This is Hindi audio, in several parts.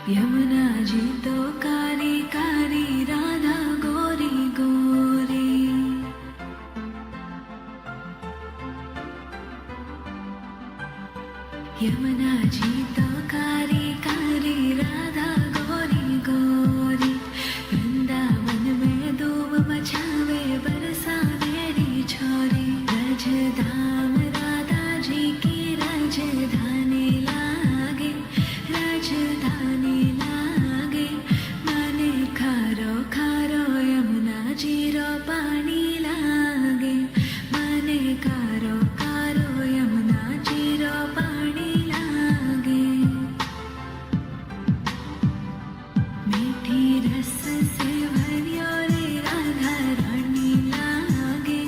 यमुना जी तो कारी कारी, राधा गोरी गोरी। यमुना जी तो कारी कारी, राधा गोरी गोरी। वृंदावन में धूम मचावे, बरसा मेरी छोरी। रजधाम राधा जी की राजधानी लागे, राजधानी लागे। मने खारो खारो यमुना जी रो पानी लागे। मने खारो खारो यमुना जी रो पानी लागे। मीठी रस से भरियो रे राधा रानी लागे,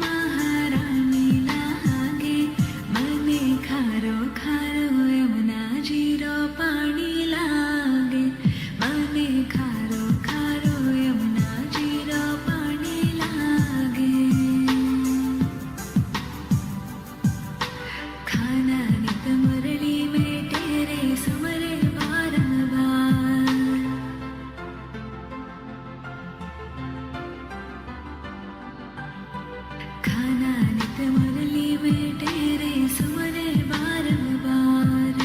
महारानी लागे। मने खारो खारो यमुना जी रो पानी लागे। मने खारो खारो यमुना जी रो पानी लागे। खाना नित मुरली में तेरे सुमरे बारंबार। खाना नित मुरली में तेरे सुमरे बारंबार।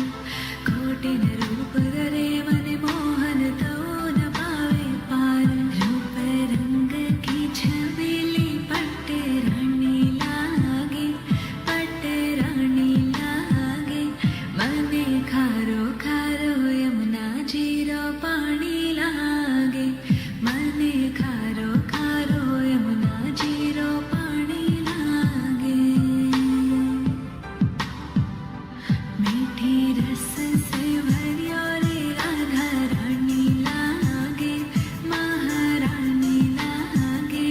कोटिन रूप धरे मन मोहन तो न पावे पार। रूप रंग की छबीली पट्टे रानी लागे, पट्टे रानी लागे। मने खारो खारो यमुना जी रो पानी लागे। मने खारो खारो यमुना जी रो पानी लागे। मीठी रस से भरियो रे राधा रानी लागे, महारानी लागे।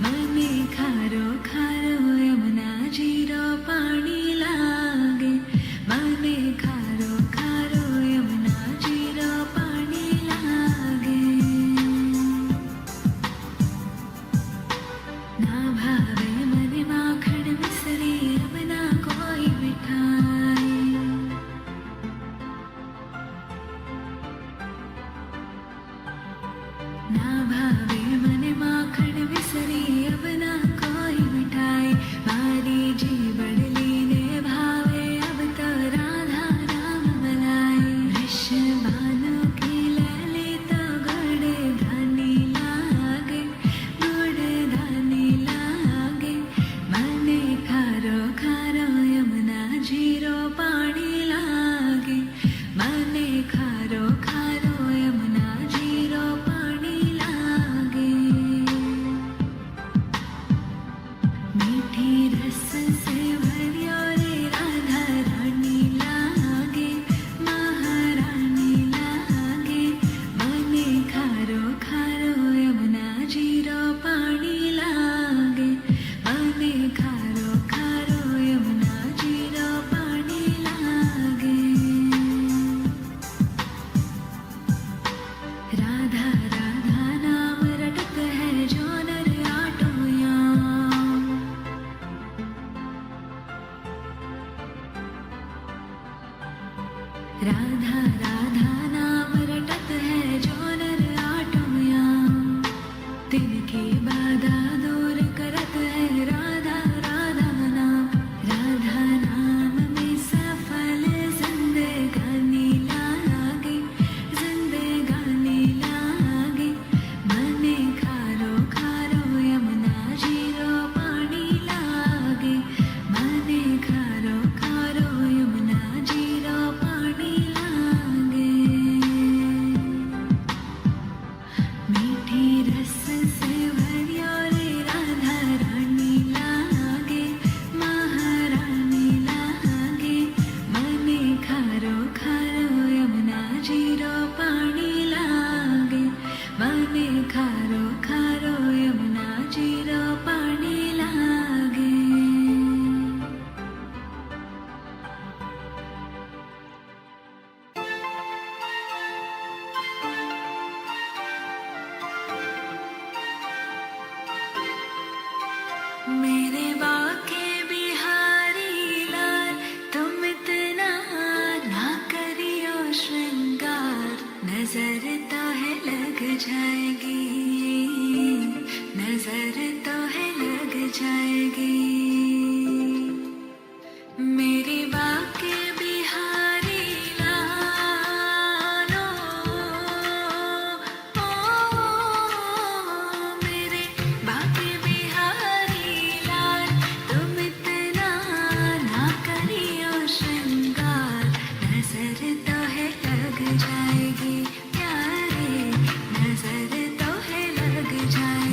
मने खारो खारो यमुना जी रो पानी लागे। मने खारो खारो यमुना जी रो पानी लागे। ना भावे मने माखन मिसरी, अब ना कोई मिठाई। ना भावे मने माखन मिसरी, अब ना कोई मिठाई। मारी जी बड़ली ने भावे, अब तो राधा नाम मलाई। वृषभानु की लैली तो गुड़ धानी लागे, गुड़ धानी लागे। मने खारो खारो यमुना जी रो पानी लागे। मने खारो खारो यमुना जी रो पानी लागे। मीठी रस से भरियो रे राधा रानी लागे, महारानी लागे। मने खारो खारो यमुना जी रो पानी लागे। मने खारो खारो यमुना जी रो पानी लागे। राधा राधा नाम रटत है जो नर आटो याम। राधा राधा नाम रटत है जो नर आटो याम। तिनकी बाधा दूर करत है राधा राधा नाम। राधा नाम में सफल जिंदगानी लागे, जिंदगानी लागे। मने खारो खारो यमुना जी रो पानी लागे। मने खारो खारो यमुना जी रो पानी लागे। मीठी रस से भरियो रे राधा रानी जाए